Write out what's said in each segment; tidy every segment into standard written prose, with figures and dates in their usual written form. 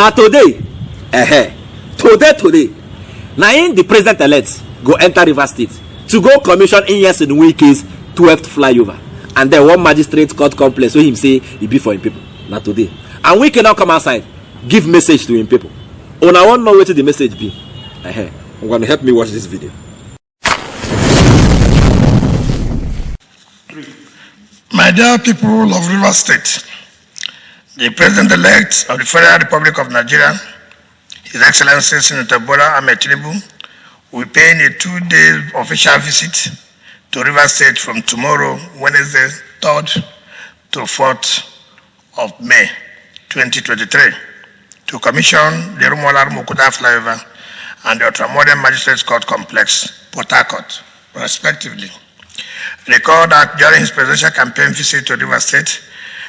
Now today, today, now in the president-elect go enter River State to go commission in years in Wike's 12th flyover. And then one magistrate court complex where him say he be for him people. Not today. And Wike now come outside, give message to him people. Oh, now one more way to the message be. I'm going to help me watch this video. My dear people of River State, the President-elect of the Federal Republic of Nigeria, His Excellency Senator Buhari Tinubu, will pay a 2-day official visit to River State from tomorrow, Wednesday, 3rd to 4th of May 2023, to commission the Rumuola-Rumuokuta flyover and the Ultramodern Magistrates Court Complex, Port Harcourt, respectively. Recall that during his presidential campaign visit to River State,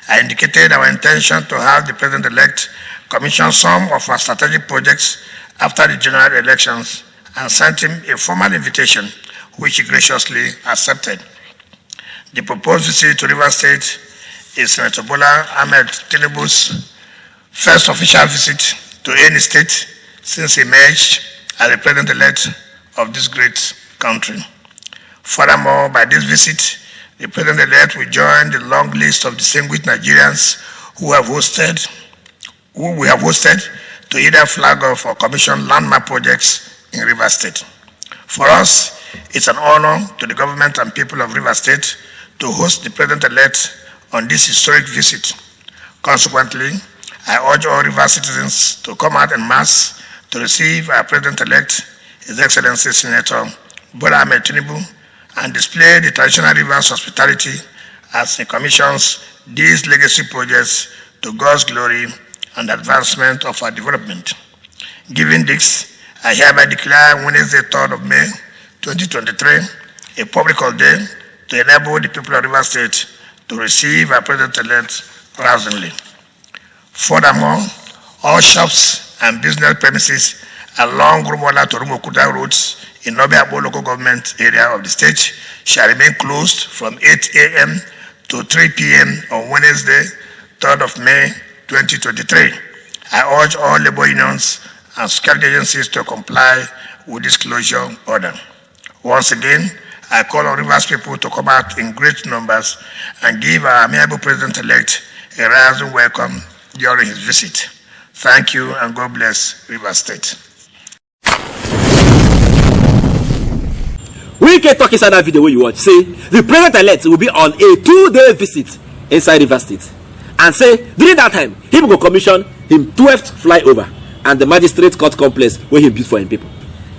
I indicated our intention to have the President-elect commission some of our strategic projects after the general elections and sent him a formal invitation, which he graciously accepted. The proposed visit to River State is Senator Buhari Tinubu's first official visit to any state since he emerged as the President-elect of this great country. Furthermore, by this visit, the President-elect will join the long list of distinguished Nigerians who we have hosted to either flag off or commission landmark projects in River State. For us, it's an honor to the government and people of River State to host the President-elect on this historic visit. Consequently, I urge all River citizens to come out en masse to receive our President-elect, His Excellency Senator Buhari Tinubu, and display the traditional Rivers hospitality as he commissions these legacy projects to God's glory and advancement of our development. Given this, I hereby declare Wednesday, 3rd of May 2023 a public holiday to enable the people of River State to receive our President-elect rousingly. Furthermore, all shops and business premises along Rumuola to Rumuokuta roads in Obiabo local government area of the state shall remain closed from 8 a.m. to 3 p.m. on Wednesday, 3rd of May 2023. I urge all labor unions and security agencies to comply with this closure order. Once again, I call on Rivers people to come out in great numbers and give our amiable President-elect a rousing welcome during his visit. Thank you and God bless River State. Wike talk inside that video where you watch. Say the President-elect will be on a 2-day visit inside River State. And say during that time, he will go commission him 12th flyover and the magistrate court complex where he built for him people.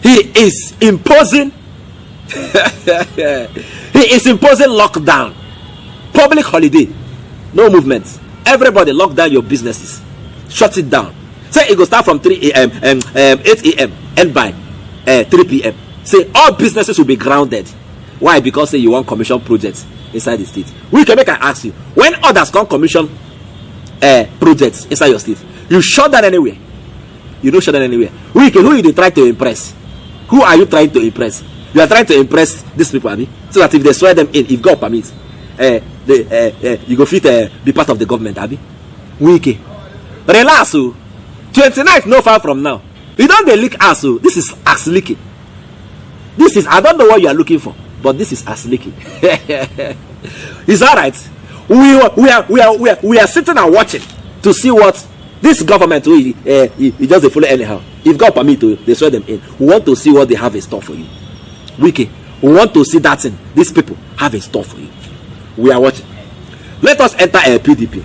He is imposing lockdown, public holiday, no movement. Everybody lock down your businesses, shut it down. Say it go start from 3 a.m. 8 a.m. and by 3 p.m. Say all businesses will be grounded. Why? Because say you want commission projects inside the state. We can make I ask you, when others come commission projects inside your state, you shut down anywhere? You don't shut down anywhere. Who you try to impress? Who are you trying to impress? You are trying to impress these people, Abi, so that if they swear them in, if God permits, you go fit be part of the government, Abi. Wike, relax, 29th no far from now. You don't they leak ass, this is ass leaking. This is, I don't know what you are looking for, but this is ass leaking. It's all right. We are sitting and watching to see what this government will just follow anyhow. If God permit to, they swear them in. We want to see what they have in store for you. Wike, we want to see that thing. These people have in store for you. We are watching. Let us enter a PDP.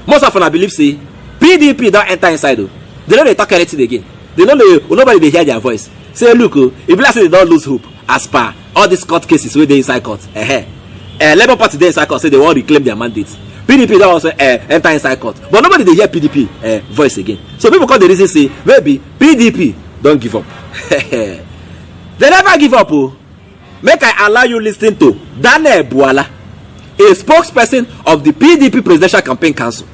Most of them I believe say PDP don't enter inside though. They don't talk anything again. They don't nobody they hear their voice. Say look, if let's say they don't lose hope as per all these court cases where they inside court. Labour Party they inside court say they want to reclaim their mandates. PDP don't also enter inside court. But nobody they hear PDP voice again. So people call the reason say maybe PDP don't give up. They never give up. Make I allow you listen to Daniel Buala, a spokesperson of the PDP Presidential Campaign Council.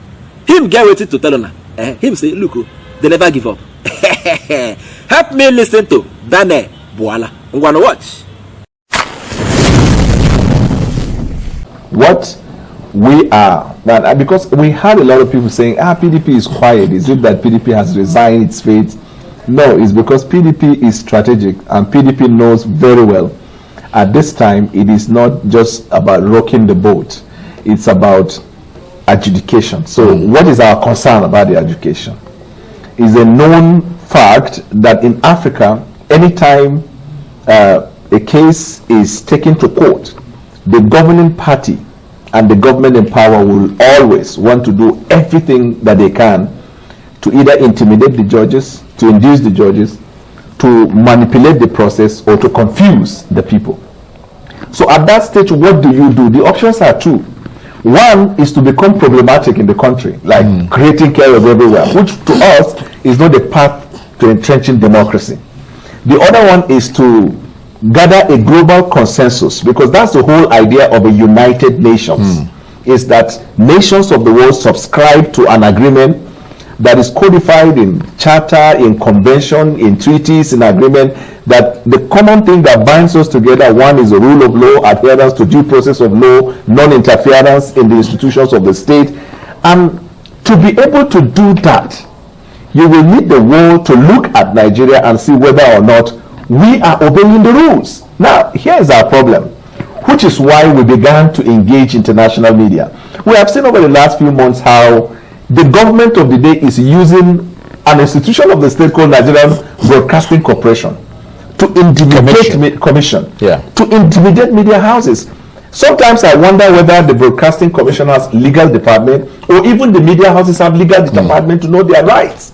Him get ready to tell on him say, look, they never give up. Help me listen to Daniel Buala. I'm gonna watch. What we are, because we had a lot of people saying, PDP is quiet. Is it that PDP has resigned its fate? No, it's because PDP is strategic, and PDP knows very well at this time it is not just about rocking the boat, it's about adjudication. So what is our concern about the adjudication? It's a known fact that in Africa, anytime a case is taken to court, the governing party and the government in power will always want to do everything that they can to either intimidate the judges, to induce the judges, to manipulate the process, or to confuse the people. So at that stage, what do? The options are two. One is to become problematic in the country, like creating chaos everywhere, which to us is not the path to entrenching democracy. The other one is to gather a global consensus, because that's the whole idea of a United Nations, is that nations of the world subscribe to an agreement that is codified in charter, in convention, in treaties, in agreement, that the common thing that binds us together, one is the rule of law, adherence to due process of law, non-interference in the institutions of the state. And to be able to do that, you will need the world to look at Nigeria and see whether or not we are obeying the rules. Now, here is our problem, which is why we began to engage international media. We have seen over the last few months how the government of the day is using an institution of the state called Nigerian Broadcasting Corporation to intimidate to intimidate media houses. Sometimes I wonder whether the Broadcasting Commission has legal department, or even the media houses have legal department to know their rights.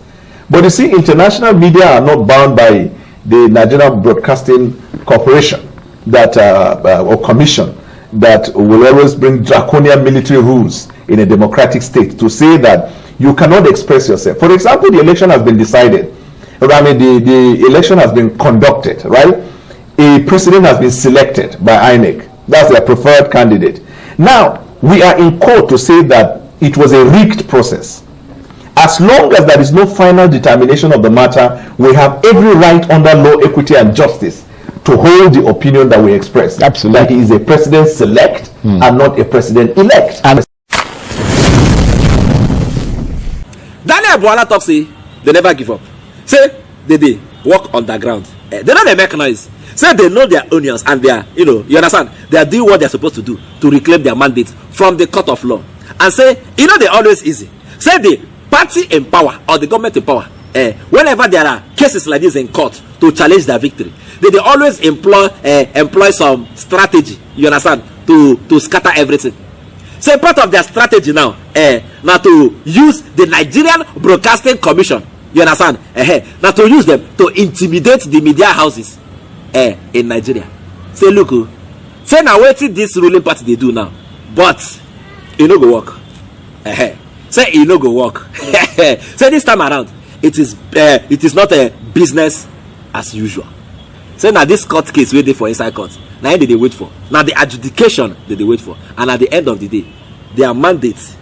But you see, international media are not bound by the Nigerian Broadcasting Corporation that or commission that will always bring draconian military rules in a democratic state to say that you cannot express yourself. For example, the election has been decided. I mean, the election has been conducted, right? A president has been selected by INEC. That's their preferred candidate. Now, we are in court to say that it was a rigged process. As long as there is no final determination of the matter, we have every right under law, equity, and justice to hold the opinion that we express. Absolutely. That he is a president-select and not a president-elect. Daniel Buhari talk say they never give up. Say they work underground. They don't make noise. Say they know their onions and they are, you understand? They are doing what they are supposed to do to reclaim their mandate from the court of law. And say, they always easy. Say the party in power or the government in power, whenever there are cases like this in court to challenge their victory, they always employ some strategy, you understand, to scatter everything. So part of their strategy now, now to use the Nigerian Broadcasting Commission, you understand, now to use them to intimidate the media houses in Nigeria. Say, look, say now what this ruling party they do now, but it no go work. Say it no go work. Say this time around, it is not a business as usual. Say now this court case waiting for inside court. Now they wait for. Now the adjudication they wait for, and at the end of the day, their mandate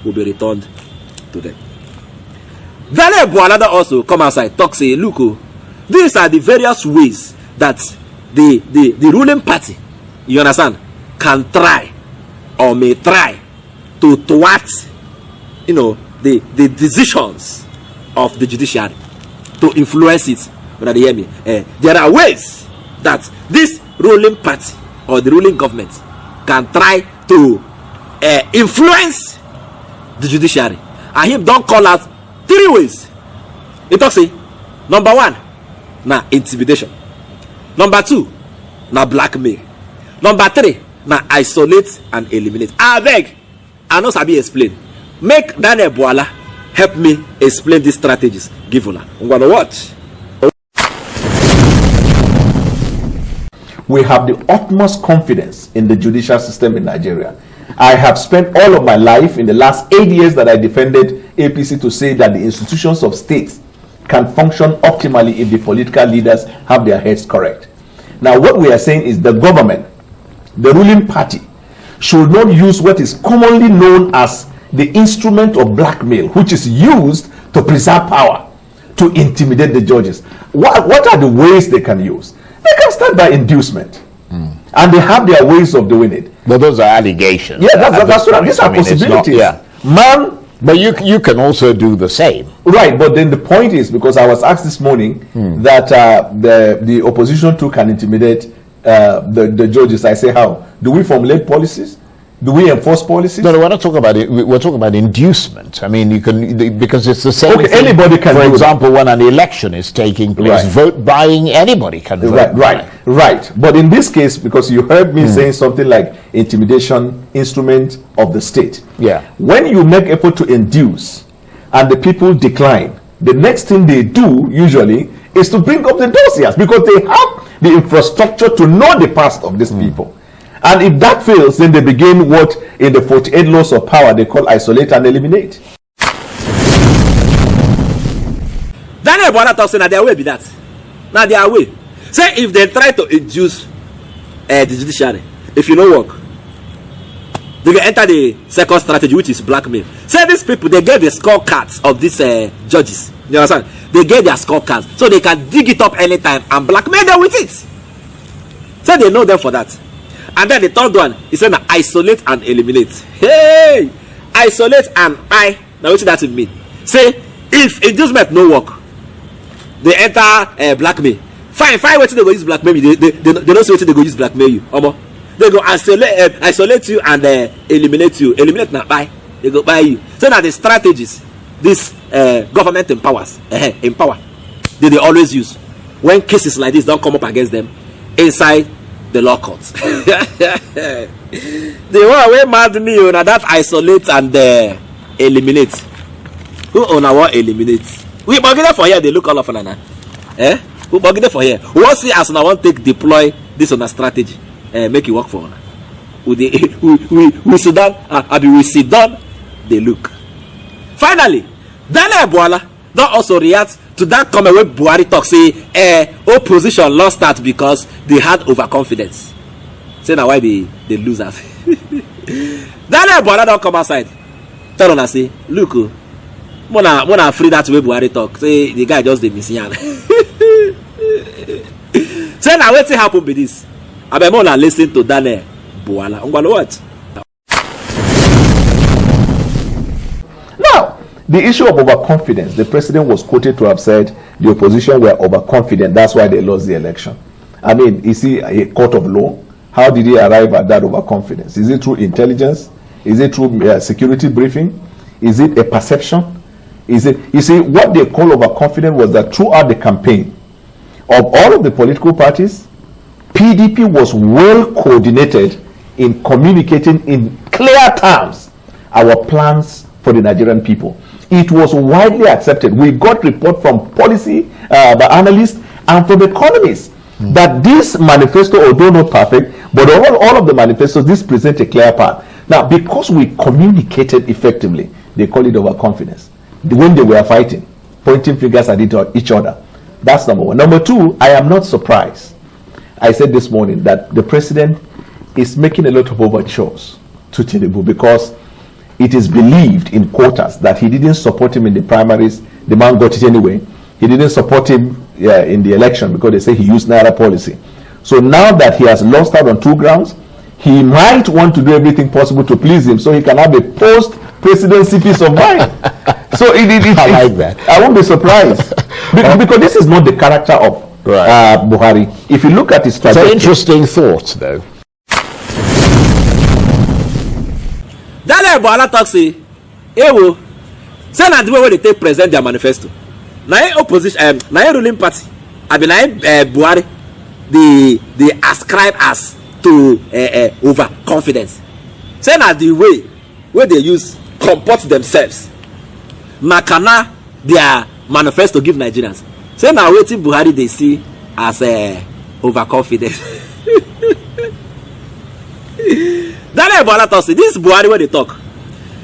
will be returned to them. Daniel Buhari also come outside talk say, look, these are the various ways that the ruling party, you understand, can try or may try to thwart, the decisions of the judiciary, to influence it. When they hear me, there are ways that this ruling party or the ruling government can try to influence the judiciary. And him don't call out 3 ways. He talks say, number 1, na intimidation. Number 2, na blackmail. Number 3, na isolate and eliminate. I beg, I know sabi explain. Make Daniel Buhari help me explain these strategies. Give una. I'm gonna watch. We have the utmost confidence in the judicial system in Nigeria. I have spent all of my life in the last 8 years that I defended APC to say that the institutions of states can function optimally if the political leaders have their heads correct. Now, what we are saying is the government, the ruling party, should not use what is commonly known as the instrument of blackmail, which is used to preserve power, to intimidate the judges. What are the ways they can use? They can start by inducement, and they have their ways of doing it. Well, those are allegations. Yeah, that's right. These are possibilities. Man, but you can also do the same. Right, but then the point is, because I was asked this morning that the opposition too can intimidate the judges. I say, how? Do we formulate policies? Do we enforce policies? No, we're not talking about it. We're talking about inducement. I mean, you can, because it's the same thing. Anybody can. For example, when an election is taking place, vote buying, anybody can vote. Right. But in this case, because you heard me saying something like intimidation, instrument of the state. Yeah. When you make effort to induce, and the people decline, the next thing they do usually is to bring up the dossiers, because they have the infrastructure to know the past of these people. And if that fails, then they begin what in the 48 laws of power they call isolate and eliminate. Daniel Buhari talks saying that their way be that. Now their way. Say if they try to induce the judiciary, if you know work, they can enter the second strategy, which is blackmail. Say these people, they get the scorecards of these judges. You understand? They get their scorecards, so they can dig it up anytime and blackmail them with it. So they know them for that. And then the third one is saying isolate and eliminate. Hey, isolate and now what does that mean? Say if inducement no work, they enter blackmail. Fine, what they go use blackmail you. They don't say what they go use blackmail you. They go isolate you and eliminate you. Eliminate now buy. They go buy you. So now the strategies this government empowers empower they always use when cases like this don't come up against them inside the law courts. The one way mad me on that isolate and eliminate. Who on our eliminate? We bugger for here. They look all of an who bugger for here? We want see as now want take deploy this on a strategy. Make it work for us. We sit down. We sit down. They look. Finally, Daniel Buhari don't also react to that comment where Buhari talk say opposition lost that because they had overconfidence. Say now why they lose that. Daniel Buhari don't come outside. Tell on and say, look, wanna free that way Buhari talk. Say the guy just the missing. Say now what happen with this? I be more listen to Daniel Buhari. What? Now, the issue of overconfidence, the president was quoted to have said the opposition were overconfident. That's why they lost the election. I mean, is he a court of law? How did he arrive at that overconfidence? Is it through intelligence? Is it through security briefing? Is it a perception? Is it? You see, what they call overconfident was that throughout the campaign of all of the political parties, PDP was well coordinated in communicating in clear terms our plans for the Nigerian people. It was widely accepted. We got report from policy analysts and from economists that this manifesto, although not perfect, but all of the manifestos, this present a clear path. Now, because we communicated effectively, they call it overconfidence. When they were fighting, pointing fingers at each other. That's number one. Number two, I am not surprised. I said this morning that the president is making a lot of overtures to Tinubu because it is believed in quarters that he didn't support him in the primaries. The man got it anyway. He didn't support him in the election because they say he used Naira policy. So now that he has lost out on 2 grounds, he might want to do everything possible to please him so he can have a post-presidency peace of mind. So I like that. I won't be surprised because this is not the character of Buhari. If you look at his strategy, it's an interesting thought, though. Daniel Buhari talk say, say na the way they take present their manifesto. Now opposition, now ruling party, I mean Buhari, they ascribe us to overconfidence. Say na the way where they use comport themselves. Makana their manifesto give Nigerians. Say now waiting Buhari they see as overconfidence. Daniel Buhari talk say this Buhari where they talk.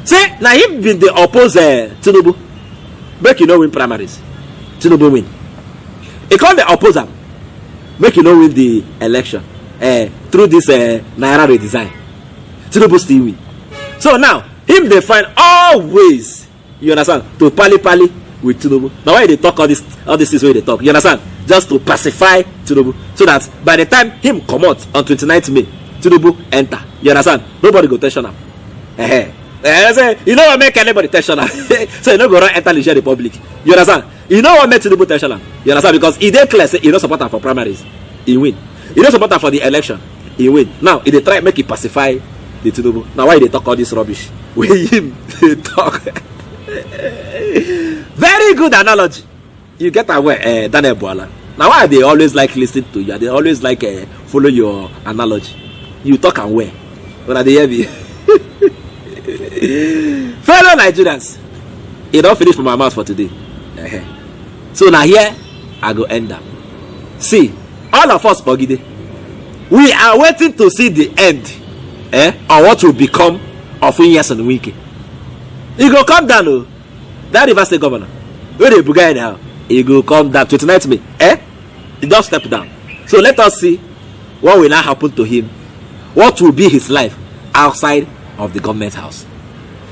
Say now him been the oppose Tinubu. Make you no win primaries. Tinubu win. He call the opposer. Make you no win the election. Through this Naira redesign. Tinubu still win. So now him they find all ways, you understand, to pally with Tinubu. Now why they talk all this is where they talk, you understand, just to pacify Tinubu, so that by the time him come out on 29th May Tinubu enter. You understand? Nobody go tension am. Say, you know what make anybody tension am? So you no go run enter Niger Republic. You understand? You know what make Tinubu tension am? You understand? Because he dey clear say he no support am for primaries, he win. He no support am for the election, he win. Now he dey try make he pacify the Tinubu. Now why they talk all this rubbish? With him they talk. Very good analogy. You get aware, Daniel Boala. Now why they always like listening to you? They always like follow your analogy. You talk and where? When they hear me. Fellow Nigerians, it don't finish from my mouth for today. So now here I go end up. See, all of us, Bogide, we are waiting to see the end on what will become of Inyas and Wike. He go come down, oh. That River State governor, where they began now, he go come down 29th May. He just step down. So let us see what will now happen to him. What will be his life outside of the government house.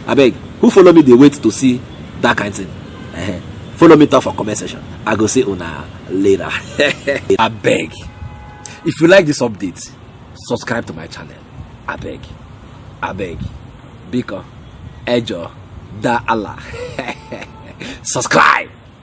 I beg, who follow me? They wait to see that kind of thing. Follow me talk for comment section. I go see una later. I beg, if you like this update, subscribe to my channel. I beg, Biko, Ejo, Da Allah. Subscribe.